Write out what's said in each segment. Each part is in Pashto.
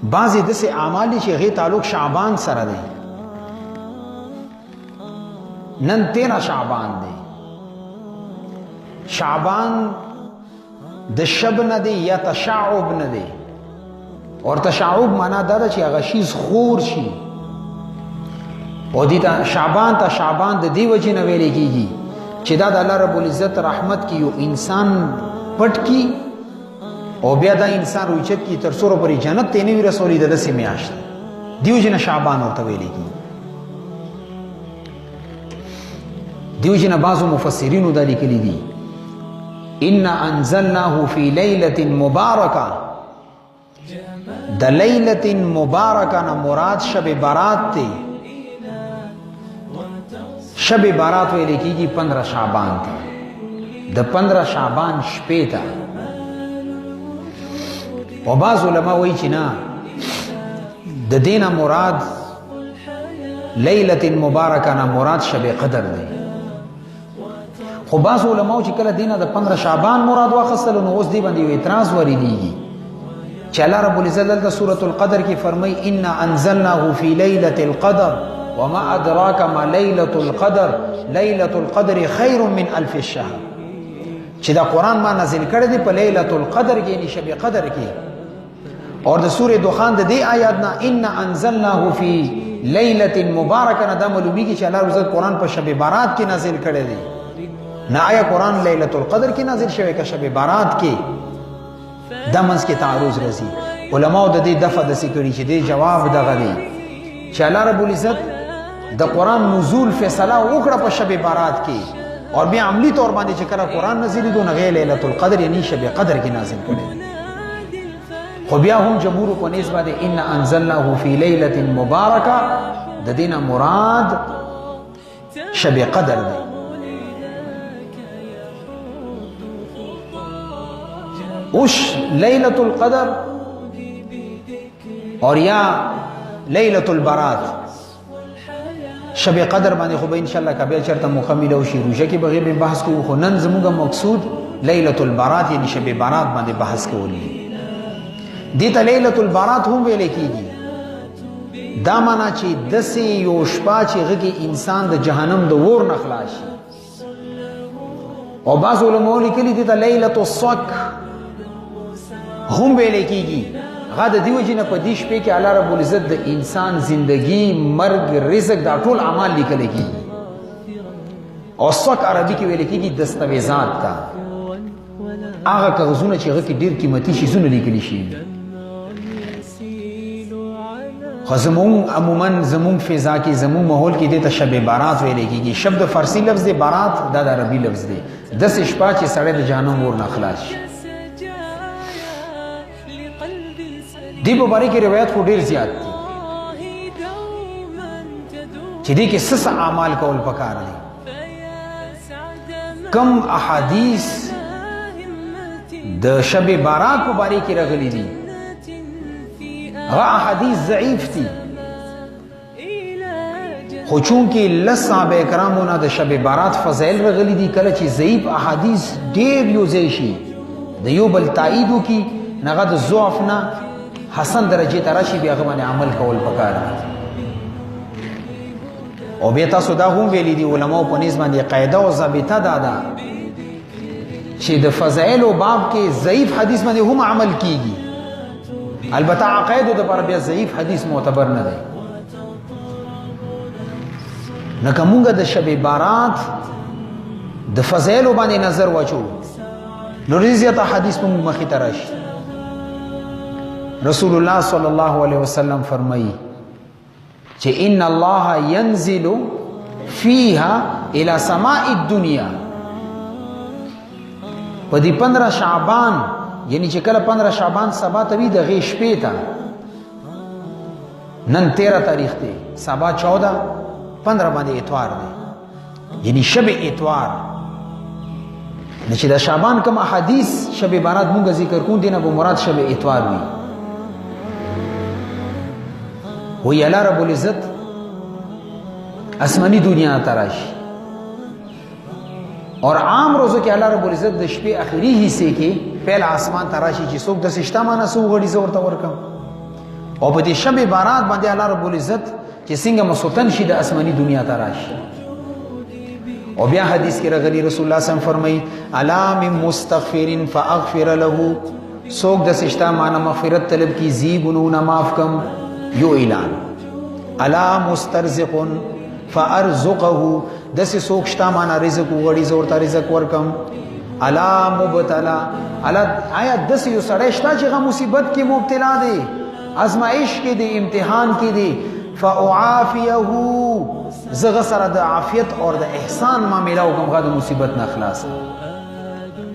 بعضې داسې اعمال دي چې هغې تعلق شعبان سره دی. نن 13 شعبان دی. شعبان د شب نه دی یا تشعب نه دی. اور تشعب معنا دا ده چې هغه شیز خور شي. او دې ته شعبان ته شعبان د دې وجې نه ویلې کېږي چې دا د الله رب العزت رحمت کې یو انسان پټ کی او بیا دا انسان روچت کی تر څو پورې جنت ته نه وي رسولي د داسې میاشت دیو جن شعبان ورته ویلې کېږي. دیو جن بعضو مفسرینو دا لیکلي دي ان انزلناه فی لیلة مبارکه. د لیلة مبارکه نه مراد شب برات دی. شب برات ویلې کېږي 15 شعبان ته. د 15 شعبان شپې ته. او بعض علما وایي چې نه د دې نه مراد لیلة مبارکه نه مراد شب قدر دی. خو بعض علماو چې کله دینه د 15 شعبان مراد واخیستلو نو اوس دی باندې یو اعتراض وریدیږي چې الله رب العزت دلته سورة القدر کې فرمایي انا انزلناه فی لیلة القدر وما ادراک ما لیلة القدر لیلة القدر خیر من الف الشهر. چې دا قرآن ما نازل کړی دی په لیلة القدر کې یعنی شب قدر کې. اور د سورة دخان د دې آیات نه انا انزلناه فی لیلة مبارکه نه دا معلومیږي چې الله رب العزت قرآن په شب برات کې نازل کړی دی. نه آیا قرآن لیلۃ القدر کې نازل شوی که شب برات کې؟ دا منځ کې تعارض راځي. علماو د دې دفع داسې کړي چې دې جواب دغه دی چې الله رب العزت د قرآن نزول فیصله وکړه په شب برات کې اور بیا عملی طور باندې چې کله قرآن نازل دو نغې لیلۃ القدر یعنی شب قدر کې نازل کړي. خو بیا هم جمهور په نسبت باندې ان انزلناه فی لیلة مبارکه د دې نه مراد شب قدر دی. اوش لیلۃ القدر اور یا لیلۃ البرات شب قدر باندې خو به ان شاء الله کبه چرته مکمل او شی روزه کې بغیر بحث کوو. خو نن زموږ مقصود لیلۃ البرات یعنی شب برات باندې بحث کول دي. دې ته لیلۃ البرات هم ویل کېږي. دا معنا چې دسې یو شپه چې هغه کې انسان د جهنم د اور نه خلاص شي. او بعض علماء لیکلي دي ته لیلۃ الصک هم ویل کېږي. هغه د دې وجې نه په دې شپې کې الله رب العزت د انسان زندگی مرګ رزق دا ټول اعمال لیکل کېږي. او صک عربي کې ویل کېږي دستاویزات ته هغه کاغذونه چې هغه کې ډېر قیمتي شیزونه لیکلي شي. خو زمونږ عموما زمونږ فضا کې زمونږ ماحول کې دې ته شب برات ویل کېږي. شب د فارسي لفظ دی، برات دا د عربي لفظ دی. داسې شپه چې سړی د جهنم اور نه خلاص شي. دی په باره کې روایت خو ډېر زیات دي چې دې کې څه اعمال کول پکار دي. کم احادیث د شب برات په باره کې راغلي دي هغه احادیث ضعیف دي. خو چونکې لس صحابه کرامو نه د شب برات فضایل راغلي دي کله چې ضعیف احادیث ډېر یوځای شي د یو بل تایید وکړي هغه د ضعف نه حسن درجه ته راشي بیا هغه باندې عمل کول پکار دي. او بیا تاسو دا هم ویلي دي علماو په نسبت باندې قاعده او ضابطه دا ده چې د فضایل او باب کې ضعیف حدیث باندې هم عمل کیږي. البته عقاید د پر بیا ضعیف حدیث معتبر نه دی. لکه مونږ د شب برات د فضایل باندې نظر واچو نو رضیت حدیث په مخې ته راشي. رسول الله صلی الله علیه وسلم فرمایي چې ان الله ينزل فيها الى سماء الدنيا. په دې 15 شعبان یعنی چې کله 15 شعبان سبا ته وي د غې شپې ته نن 13 تاریخ دی سبا 14 15 باندې اتوار دی یعنی شب اتوار. نه چې د شعبان کوم احادیث شب برات مونږ ذکر کوو دینه به مراد شب اتوار وي. وی الله رب العزت اسمانی دنیا تراشی اور عام روزو کې الله رب العزت د شپې اخیری حصے کې پهل آسمان تراشی چې څوک د سشتا مانه سو غړي زور تا ورکم او په دې شب بارات باندې الله رب العزت چې څنګه مسوتن شي د آسماني دنیا ته راشي. او بیا حدیث کې راغلی رسول الله صلی الله علیه وسلم فرمایي الا من مستغفر فاغفر له، څوک د سشتا معنا مغفرت طلب کی زی ګناونه معاف کم. یو اعلان الا مسترزق فارزقه، دسه څوک شتا معنا رزق وغړي زور ته رزق ورکم. الا مبتلا، الا آیا دسه یو سړی شتا چې غو مصیبت کې مبتلا دی، ازمائش کې دی، امتحان کې دی، فاعافيه، زغ سره د عافیت او د احسان معاملې او کوم غو مصیبت نه خلاص.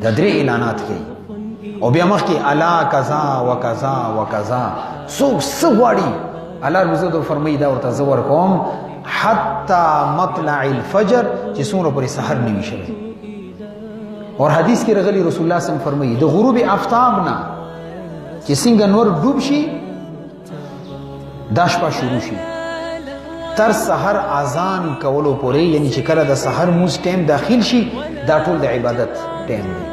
د درې اعلانات کوي. او بیا مخ کې الا کذا وکذا وکذا، څوک سغواړي الله رب عزت فرمایي دا ورته زور کوم حتا مطلع الفجر، چې څومره پرې سحر نیوي شوی. اور حدیث کې راغلی رسول الله صلی الله علیه وسلم فرمایي د غروب آفتاب نه چې څنګه نور ډوب شي دا شپه شروع شي تر سحر اذان کولو پورې، یعنی چې کله د سحر موز ټیم داخل شي دا ټول د عبادت ټیم دی.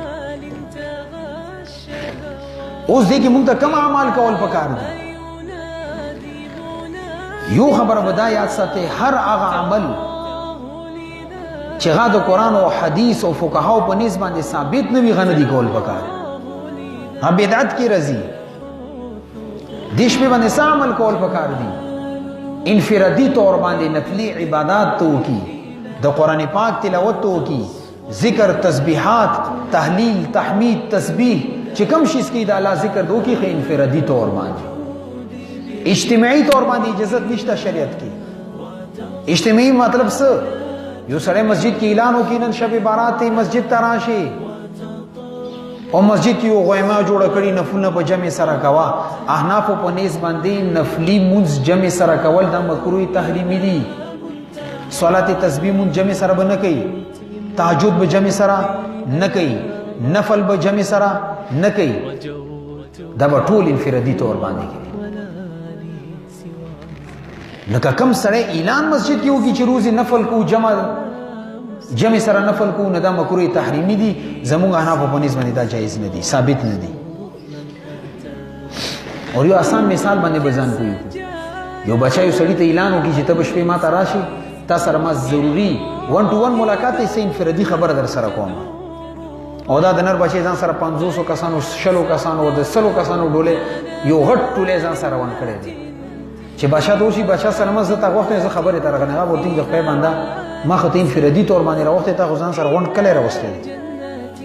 اوس دې کې موږ ته کوم اعمال کول پکار دي؟ یو خبره ودا یاد ساتئ، هر هغه عمل چې غا د قرآن او حدیث او فقهاو په نسبت باندې ثابت نه وي غنه دي کول پکار. هم بدعت کې راځي دیش په باندې عمل کول پکار دي. انفرادي طور باندې نفلی عبادات تو کی، د قرآن پاک تلاوت تو کی، ذکر تسبیحات تحلیل تحمید تسبیح چې کوم شي کې د الله ذکر دو کی خې انفرادي طور باندې. اجتماعي طور باندې اجازه نشته شریعت کې. اجتماعي مطلب څه؟ یو سړی مسجد کې اعلان وکړي نن شب بارات ته مسجد ته راشي، او مسجد کې یو غیمه جوړه کړي نفلونه په جمع سره کوا. احناف په نس باندې نفلی منځ جمع سره کول دا مکروه تحریمی دي. صلات تسبیح منځ جمع سره به نه کوي، تهجد به جمع سره نه کوي، نفل به جمع سره نه کوي، دا به ټول انفرادي طور باندې کوي. لکه کم سره اعلان مسجد کې وږي چې روزي نفل کو جمع سره نفل کو نه دا مکروه تحریمی دي. زموږ احناف په نسبت باندې دا جایز نه دي، ثابت نه دي. اور یو آسان مثال باندې بزن کوي، یو بچا یو سړی ته اعلان وکړي چې ته بشپې ما ته راشي، تا سره ما ضروري 1 to 1 ملاقات یې سه انفرادي خبره در سره کوم. او دا د نر بچي ځان سره 500 کسانو 60 کسانو او د 100 کسانو ډوله یو غټ ټوله ځان سره ون کړی دي چې بچا دوشي بچا سره ما زه تا وخت نه خبره تر غنغه ورته د خپل باندې ما خو ته انفرادي طور باندې راوخته تا ځان سره ون کله راوسته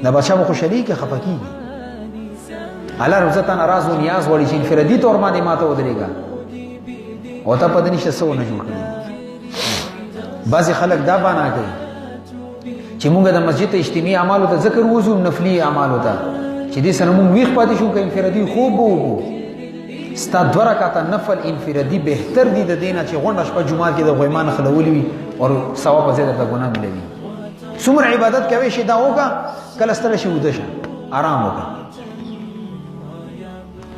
دا بچا مو خوشالي کې خفقيږي. الله رب عزت ناراض و نیاز وړي چې انفرادي طور باندې ماته ودرېګا او ته پدې نشته څه ونه جوړ کړی. بعضی خلک دا باندې کوي چې موږ د مسجد اجتماعي اعمالو ته ذکر وزو، نفلي اعمالو ته چې دې سره موږ ویښ پاتې شو، که انفرادي خوب وو ستا 2 رکعاته نفل انفرادي بهتر دي د دینه چې غونډه شپه جمعه کې د غیمان خلولې وي او ثواب زیاته د ګناه ملوي. څومره عبادت کوي شي دا وکا کله ستل شي ود شه آرام وکا.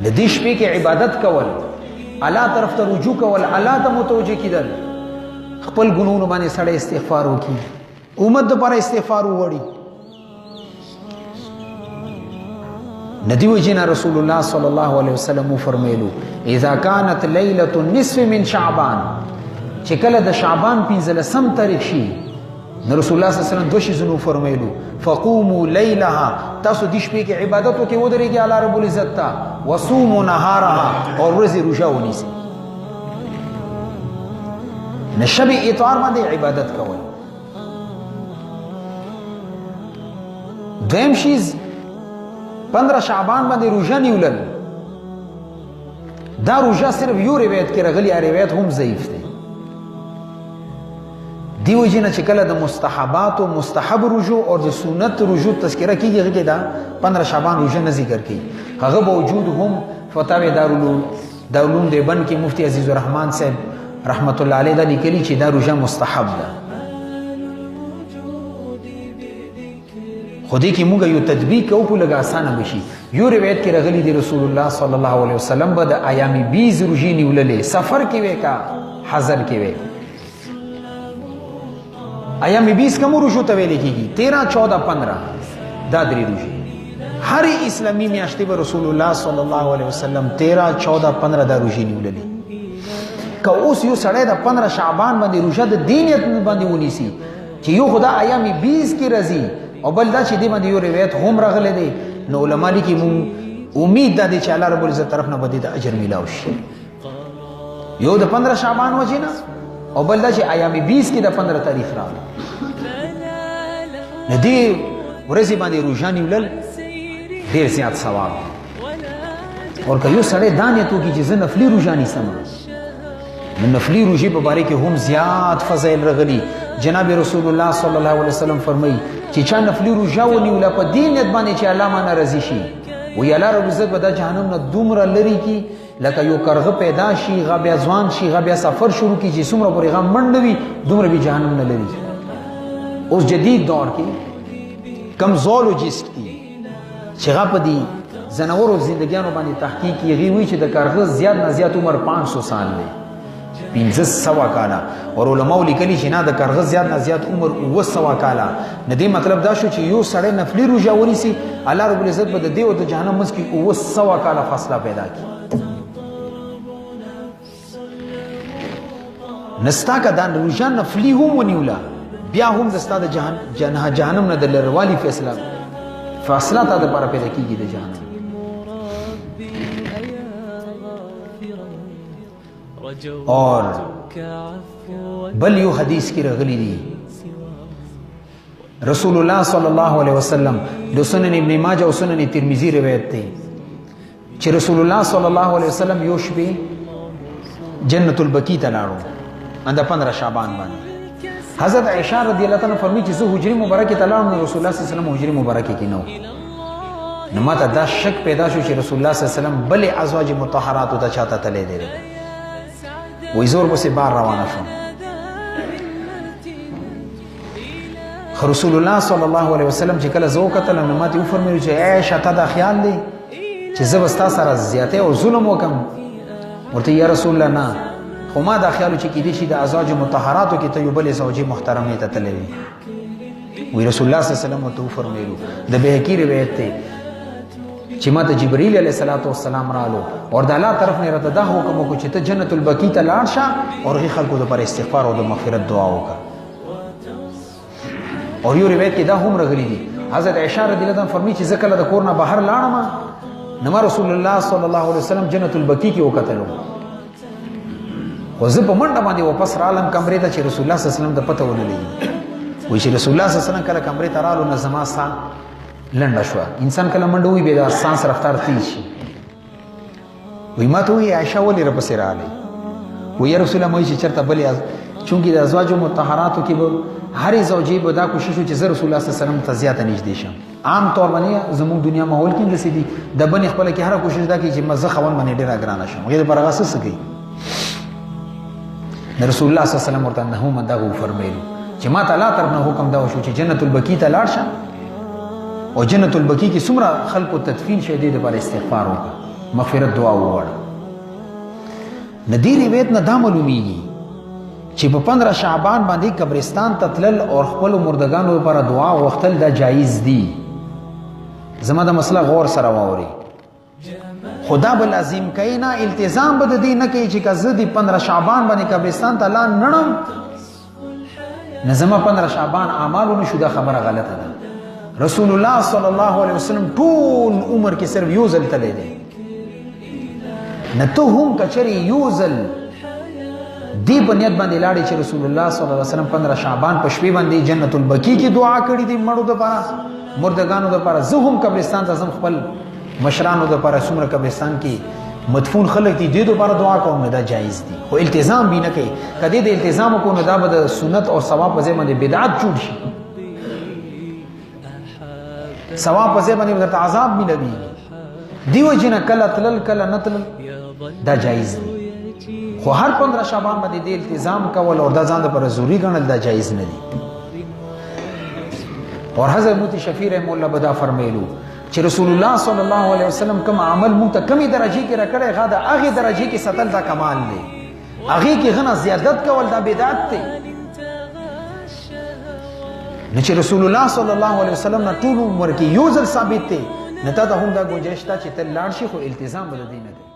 د دې شپې کې عبادت کول، الله طرف ته رجوع کول، الله ته متوجه کیدل، خپل ګناونو باندې سړی استغفار وکي، امت لپاره استغفار وړي. ندی وجنا رسول الله صلی الله علیه وسلم فرمایلو اذا كانت ليله النصف من شعبان، چې کله د شعبان 15 تاریخ شي، نو رسول الله صلی الله علیه وسلم 2 شیزونو فرمایلو فقوموا ليلها، تاسو د شپې کې عبادت وکي ودرېږي الله رب العزت ته، وصوموا نهارها، او ورځې روزه ونیسي. نشب اطار باندې عبادت کول. دویم شیز 15 شعبان باندې روزه نیولل، دا روزه صرف یو روایت کې راغلی، روایت هم ضعیف دی. دیو جن چې کله د مستحبات او مستحب رجوع او د سنت رجوع تذکرہ کیږي هغه دا 15 شعبان روزه نه ذکر کی. هغه باوجود هم فتاوی دارالعلوم دیوبند کې مفتی عزیز الرحمن صاحب رحمت الله علیه دا لیکلی چې دا روزه مستحب ده. خودی کې موږ یو تطبیق او په لګا اسانه بشي. یو روایت کې راغلی دی رسول الله صلی الله علیه وسلم به د ایام 20 روزې نیوللې، سفر کې وکا حضر کې وکا. ایام 20 کوم روزو ته ویل کېږي 13 14 15 دا درې روزې. هر اسلامی میاشتې به رسول الله صلی الله علیه وسلم 13 14 15 دا روزي نیولې. که اوس یو سړی د 15 شعبان باندې روزه د دینیت باندې ونیسي چې یو خدا ایام 20 کې راځي او بل دا چې دې باندې یو روایت هم راغلی دی، نو علما لیکي مون امید ده چې الله رب العزت طرف نه به د اجر میلاو شي. یو د 15 شعبان وجینا او بل دا چې ایام 20 کې د 15 تاریخ راغلی. ندی ورځي باندې روزه نیولل ډیر زیات ثواب اور که یو سړی دانه تو کې چې زه نفلي روزه نیسم، نو نفلي روزي په باره کې هم زیات فضایل راغلي. جناب رسول الله صلی الله علیه وسلم فرمایي چې چا نفلي روزه ونیوله په دې نیت باندې چې الله مانه راضي شي، وی الله رب عزت به دا جهنم نه دومره لري کی لکه یو کرغه پیدا شي، غا بیا ځوان شي، غا بیا سفر شروع کی چې څومره پورې غا منډوي دومره به جهنم نه لري. اوس جدید دور کې کم زولوجیست دي چې غا په دي زناورو زندګیانو باندې تحقیق کوي، وی چې د کارغه زیات نه زیات عمر 500 سال دی، 1500 کاله. اور علماء لیکلي چې نه د کارغه زیات نه زیات عمر 900 کاله. نه دی مطلب دا شو چې یو سړی نفلي روزه ونیسي، الله رب العزت به د دې او د جهنم منځ کې 900 کاله فاصله پیدا کړي. نستا که دا روزه نفلي هم ونیوله بیا هم د ستا د جهنم نه د لرهوالي فاصله تا دپاره پیدا کېږي د جهنم. اور بل یو حدیث کی راغلی دی رسول الله صلی الله علیه وسلم د سنن ابن ماجه او سنن ترمذی روایت دی چې رسول الله صلی الله علیه وسلم یو شپه جنت البقیع ته لاړو اند 15 شعبان باندې. حضرت عائشہ رضی الله تعالی فرمایي چې زه حجره مبارکه ته لاړم، رسول الله صلی الله علیه وسلم حجره مبارکه کې نو ماته دا شک پیدا شو چې رسول الله صلی الله علیه وسلم بل ازواج مطهرات ته چاته تللی دی. وی زور بسې بار روانه شو. رسول الله صلی الله علیه وسلم چې کله زه وکتل نو ماته وفرمایل چې عائشہ ته دا خیال دی چې زه به ستا سره زیاتی او ظلم وکم؟ ورته یا رسول الله نه، خو ما دا خیال چې کیدای شي د ازواج مطهراتو کې ته یو بلې زوجې محترمې ته تللی وي. وی رسول الله صلی الله علیه وسلم ورته وفرمایلو د بهقي روایت دی چې ما ته جبرئیل علیه السلام رالو اور د الله طرف نه راته دا حکم وکړو چې ته جنت البقیع ته لاړ شه او هغې خلکو دپاره استغفار او د مغفرت دعا وکړه. اور یو روایت کې دا هم راغلی دي حضرت عائشہ رضی الله عنها فرمایي چې زه کله د کور نه بهر لاړم نو ما رسول الله صلی الله علیه وسلم جنت البقیع کې وکتلو، خو زه په منډه باندې واپس رالم کمرې ته چې رسول الله صلی الله علیه وسلم د پته ونه لګي. وایي چې رسول الله صلی الله علیه وسلم کله کمرې ته رالو نو زما ساه لنډه شوه. انسان کله منډه وي بیا د سانس رفتار تیز شي. وایي ما ته وایي عایشه ولې راپسې راغلی؟ وایي یا رسول الله وایي چې چېرته بلې چونکې د ازواجو مطهراتو کې به هرې زوجې به دا کوشش وکړي چې زه رسول الله صلی الله علیه وسلم ته زیاته نږدې شم. عام طور باندې زموږ دنیا ماحول کې همداسې دي، د بنې خپله کې هره کوشش دا کوي چې زه خاوند باندې ډېره ګرانه شم، هغې دپاره هغه څه کوي. د رسول الله صلی الله علیه وسلم ورته نهو دغه وفرمیلو چې ما ته الله طرف نه حکم دا وشو چې جنت البقیع ته لاړ شه او جنت البقیع کې څومره خلکو تدفین شوی دی دپاره استغفار وکړه، مغفرت دعا وغواړه. نه دې روایت نه دا معلومیږي چې په 15 شعبان باندې قبرستان ته تلل او خپلو مردگانو لپاره دعا غوښتل دا جایز دي. زما د مسله غور سره واوري. خدا به لازم کوي نه، التزام به د دې نه کوي چې که زه د 15 شعبان باندې قبرستان ته لاړ نړم نه زما 15 شعبان اعمالو نه شو، دا خبره غلطه ده. رسول الله صلی الله علیه وسلم ټول عمر کې صرف یو ځل تللی دی. نه ته هم کچرې یو ځل دی په نیت باندې لاړې چې رسول الله صلی الله علیه وسلم 15 شعبان په شپې باندې جنت البقیع کې دعا کړې دي مړو دپاره مردگانو دپاره. زه هم قبرستان ته ځم خپل مشرانو دپاره څومره قبرستان کې مدفون خلک دي دې دپاره دعا کوم، نه دا جایز دي. خو التزام به نه کوي. که دې د التزام وکړو نو دا به د سنت او ثواب په ځای باندې بدعت جوړ شي، ثواب په ځای باندې درته عذاب ملوي. دې وجې نه کله تلل کله نه تلل دا جایز دي. خو هر 15 شعبان باندې د التزام کول او دا ځان دپاره ضروري ګڼل دا جایز نه دي. اور حضرت مفتی شفیع رحمه الله به دا فرمایلو چې رسول الله صلی الله علیه وسلم کوم عمل مونږ ته کمی درجه کې راکړی هغه د هغې درجې کې ساتل دا کمال دی، هغې کې غنه زیادت کول دا بدعت دی. نه چې رسول الله صلی الله علیه وسلم نه ټول عمر کې یو ځل ثابت دی نتا ته هم دا گنجائش تا چې ته لاړ شي خو التزام به د دې نه دی